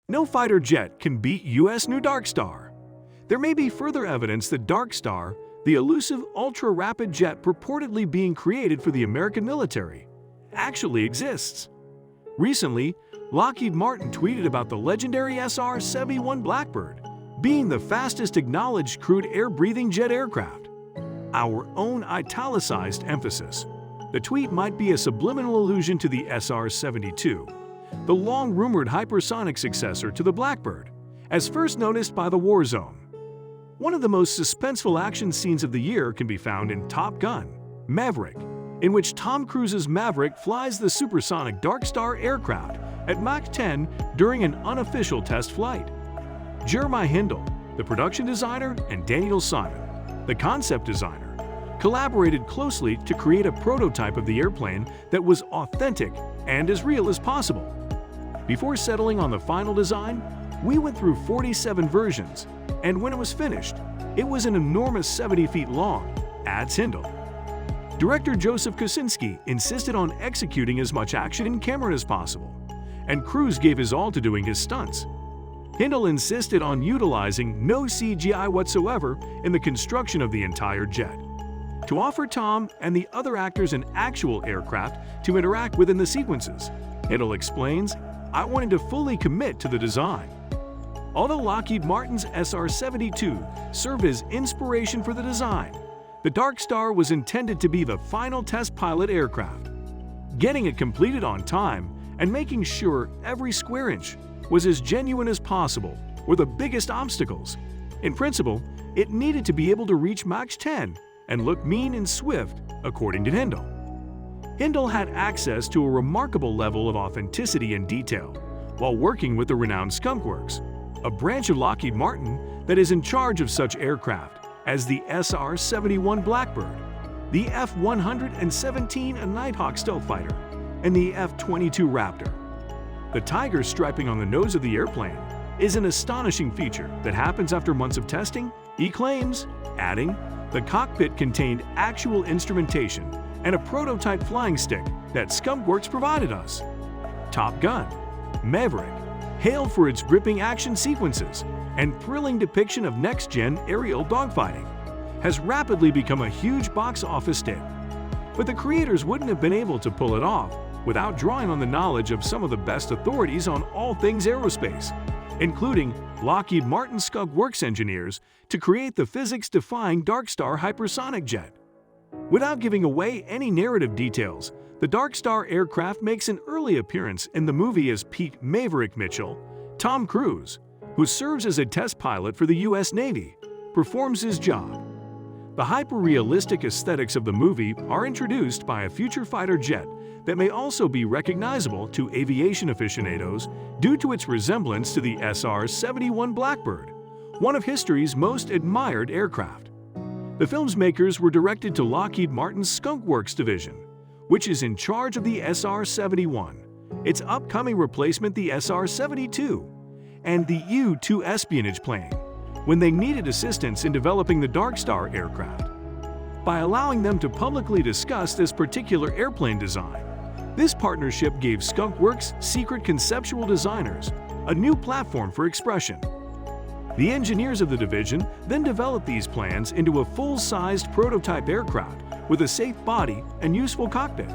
No fighter jet can beat U.S. new Darkstar. There may be further evidence that Darkstar, the elusive ultra-rapid jet purportedly being created for the American military, actually exists. Recently, Lockheed Martin tweeted about the legendary SR-71 Blackbird being the fastest acknowledged crewed air-breathing jet aircraft. Our own italicized emphasis. The tweet might be a subliminal allusion to the SR-72, the long-rumored hypersonic successor to the Blackbird, as first noticed by the War Zone. One of the most suspenseful action scenes of the year can be found in Top Gun: Maverick, in which Tom Cruise's Maverick flies the supersonic Darkstar aircraft at Mach 10 during an unofficial test flight. Jeremiah Hindle, the production designer, and Daniel Simon, the concept designer, collaborated closely to create a prototype of the airplane that was authentic and as real as possible. Before settling on the final design, we went through 47 versions, and when it was finished, it was an enormous 70 feet long, adds Hindle. Director Joseph Kosinski insisted on executing as much action in camera as possible, and Cruise gave his all to doing his stunts. Hindle insisted on utilizing no CGI whatsoever in the construction of the entire jet, to offer Tom and the other actors an actual aircraft to interact with in the sequences. Hindle explains, "I wanted to fully commit to the design." Although Lockheed Martin's SR-72 served as inspiration for the design, the Darkstar was intended to be the final test pilot aircraft. Getting it completed on time and making sure every square inch was as genuine as possible were the biggest obstacles. In principle, it needed to be able to reach Mach 10 and look mean and swift, according to Hindle. Hindle had access to a remarkable level of authenticity and detail while working with the renowned Skunk Works, a branch of Lockheed Martin that is in charge of such aircraft as the SR-71 Blackbird, the F-117 a Nighthawk stealth fighter, and the F-22 Raptor. The tiger striping on the nose of the airplane is an astonishing feature that happens after months of testing, he claims, adding, "The cockpit contained actual instrumentation and a prototype flying stick that Skunk Works provided us." Top Gun: Maverick, hailed for its gripping action sequences and thrilling depiction of next-gen aerial dogfighting, has rapidly become a huge box office hit. But the creators wouldn't have been able to pull it off without drawing on the knowledge of some of the best authorities on all things aerospace, including Lockheed Martin Skunk Works engineers to create the physics-defying Darkstar hypersonic jet. Without giving away any narrative details, the Darkstar aircraft makes an early appearance in the movie as Pete "Maverick" Mitchell. Tom Cruise, who serves as a test pilot for the U.S. Navy, performs his job. The hyper-realistic aesthetics of the movie are introduced by a future fighter jet that may also be recognizable to aviation aficionados due to its resemblance to the SR-71 Blackbird, one of history's most admired aircraft. The film's makers were directed to Lockheed Martin's Skunk Works division, which is in charge of the SR-71, its upcoming replacement the SR-72, and the U-2 espionage plane, when they needed assistance in developing the Darkstar aircraft. By allowing them to publicly discuss this particular airplane design, this partnership gave Skunk Works' secret conceptual designers a new platform for expression. The engineers of the division then developed these plans into a full-sized prototype aircraft with a safe body and useful cockpit.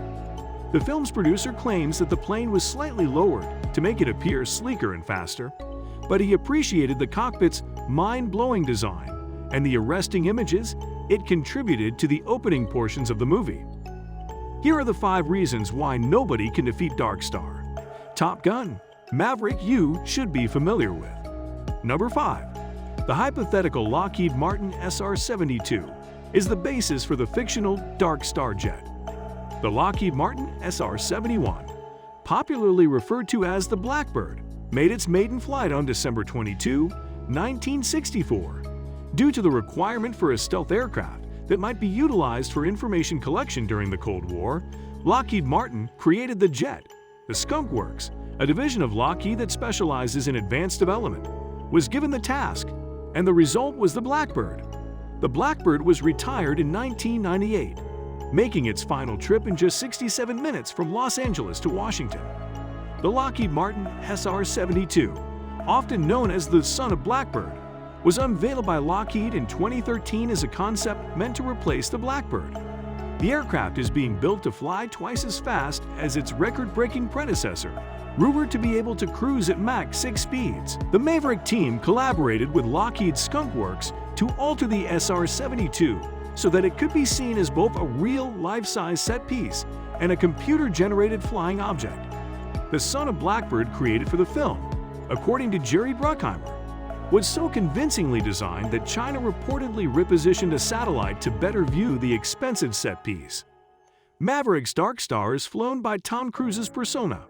The film's producer claims that the plane was slightly lowered to make it appear sleeker and faster, but he appreciated the cockpit's mind-blowing design and the arresting images it contributed to the opening portions of the movie. Here are the 5 reasons why nobody can defeat Darkstar. Top Gun: Maverick you should be familiar with. Number 5. The hypothetical Lockheed Martin SR-72 is the basis for the fictional Darkstar jet. The Lockheed Martin SR-71, popularly referred to as the Blackbird, made its maiden flight on December 22, 1964. Due to the requirement for a stealth aircraft that might be utilized for information collection during the Cold War, Lockheed Martin created the jet. The Skunk Works, a division of Lockheed that specializes in advanced development, was given the task, and the result was the Blackbird. The Blackbird was retired in 1998, making its final trip in just 67 minutes from Los Angeles to Washington. The Lockheed Martin SR-72 often known as the Son of Blackbird, was unveiled by Lockheed in 2013 as a concept meant to replace the Blackbird. The aircraft is being built to fly twice as fast as its record-breaking predecessor, rumored to be able to cruise at Mach 6 speeds. The Maverick team collaborated with Lockheed Skunk Works to alter the SR-72 so that it could be seen as both a real life-size set piece and a computer-generated flying object. The Son of Blackbird created for the film, according to Jerry Bruckheimer, was so convincingly designed that China reportedly repositioned a satellite to better view the expensive set piece. Maverick's Darkstar is flown by Tom Cruise's persona,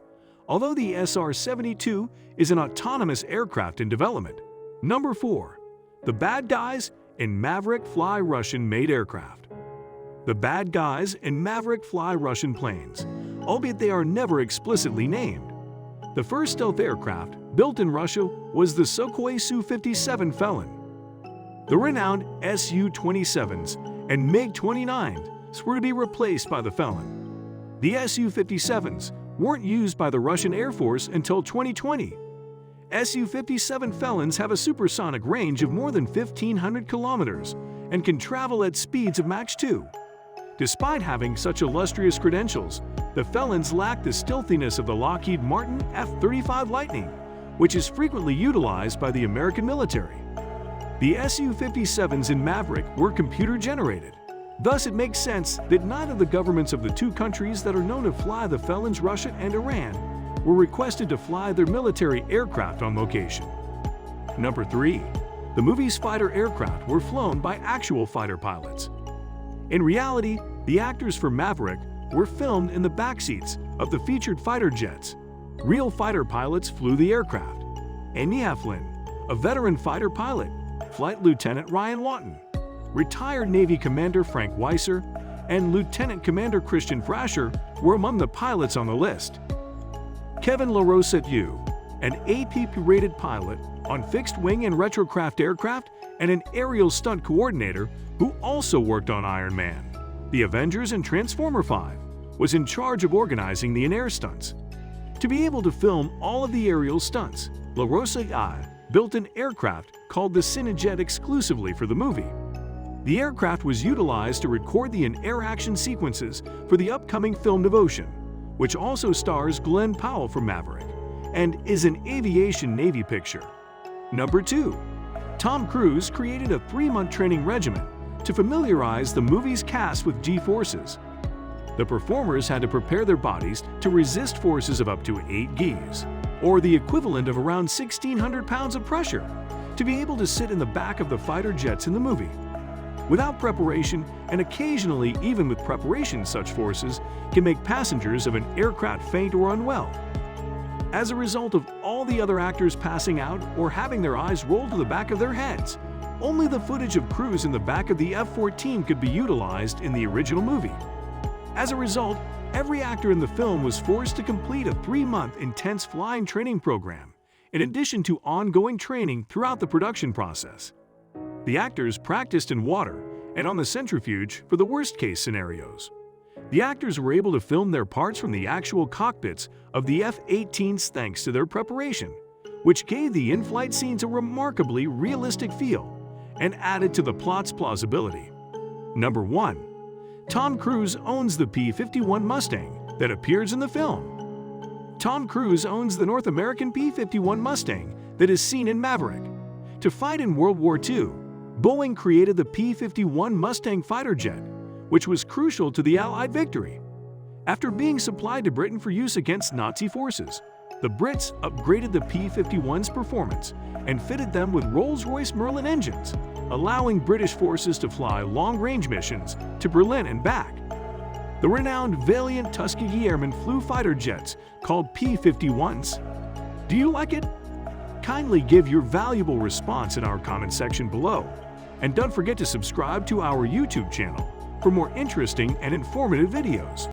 although the SR-72 is an autonomous aircraft in development. Number 4. The bad guys in Maverick fly Russian-made aircraft. The bad guys in Maverick fly Russian planes, albeit they are never explicitly named. The first stealth aircraft built in Russia was the Sukhoi Su-57 Felon. The renowned Su-27s and MiG-29s were to be replaced by the Felon. The Su-57s weren't used by the Russian Air Force until 2020. Su-57 Felons have a supersonic range of more than 1,500 kilometers and can travel at speeds of Mach 2. Despite having such illustrious credentials, the Felons lack the stealthiness of the Lockheed Martin F-35 Lightning, which is frequently utilized by the American military. The Su-57s in Maverick were computer-generated. Thus, it makes sense that neither the governments of the two countries that are known to fly the Felons, Russia and Iran, were requested to fly their military aircraft on location. Number 3. The movie's fighter aircraft were flown by actual fighter pilots. In reality, the actors for Maverick were filmed in the backseats of the featured fighter jets. Real fighter pilots flew the aircraft. Andy Heflin, a veteran fighter pilot, Flight Lieutenant Ryan Lawton, retired Navy Commander Frank Weiser, and Lieutenant Commander Christian Frasher were among the pilots on the list. Kevin LaRosette, an APP-rated pilot on fixed-wing and retrocraft aircraft and an aerial stunt coordinator who also worked on Iron Man, The Avengers and Transformer 5, was in charge of organizing the in-air stunts. To be able to film all of the aerial stunts, LaRosette built an aircraft called the Cinejet exclusively for the movie. The aircraft was utilized to record the in-air action sequences for the upcoming film Devotion, which also stars Glenn Powell from Maverick and is an aviation Navy picture. Number 2. Tom Cruise created a 3-month training regimen to familiarize the movie's cast with G-forces. The performers had to prepare their bodies to resist forces of up to 8 Gs, or the equivalent of around 1,600 pounds of pressure, to be able to sit in the back of the fighter jets in the movie. Without preparation, and occasionally even with preparation, such forces can make passengers of an aircraft faint or unwell. As a result of all the other actors passing out or having their eyes rolled to the back of their heads, only the footage of Cruise in the back of the F-14 could be utilized in the original movie. As a result, every actor in the film was forced to complete a 3-month intense flying training program, in addition to ongoing training throughout the production process. The actors practiced in water and on the centrifuge for the worst-case scenarios. The actors were able to film their parts from the actual cockpits of the F-18s thanks to their preparation, which gave the in-flight scenes a remarkably realistic feel and added to the plot's plausibility. Number 1. Tom Cruise owns the P-51 Mustang that appears in the film. Tom Cruise owns the North American P-51 Mustang that is seen in Maverick. To fight in World War II, Boeing created the P-51 Mustang fighter jet, which was crucial to the Allied victory. After being supplied to Britain for use against Nazi forces, the Brits upgraded the P-51's performance and fitted them with Rolls-Royce Merlin engines, allowing British forces to fly long-range missions to Berlin and back. The renowned Valiant Tuskegee Airmen flew fighter jets called P-51s. Do you like it? Kindly give your valuable response in our comment section below. And don't forget to subscribe to our YouTube channel for more interesting and informative videos.